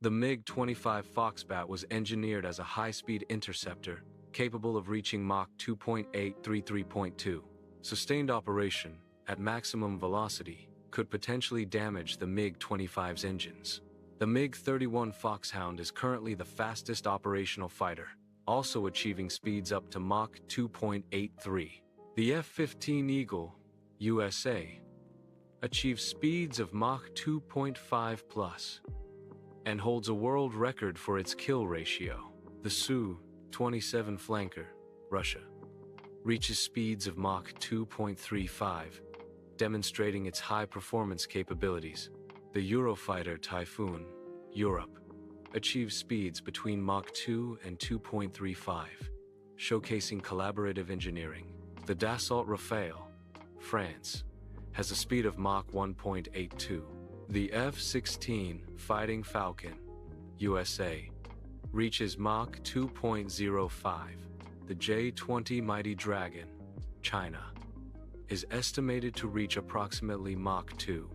The MiG-25 Foxbat was engineered as a high-speed interceptor, capable of reaching Mach 2.833.2. Sustained operation, at maximum velocity, could potentially damage the MiG-25's engines. The MiG-31 Foxhound is currently the fastest operational fighter, also achieving speeds up to Mach 2.83. The F-15 Eagle, USA, achieves speeds of Mach 2.5+, and holds a world record for its kill ratio. The Su-27 Flanker, Russia, reaches speeds of Mach 2.35, demonstrating its high-performance capabilities. The Eurofighter Typhoon, Europe, achieves speeds between Mach 2 and 2.35, showcasing collaborative engineering. The Dassault Rafale, France, has a speed of Mach 1.82. The F-16 Fighting Falcon, USA, reaches Mach 2.05. The J-20 Mighty Dragon, China, is estimated to reach approximately Mach 2.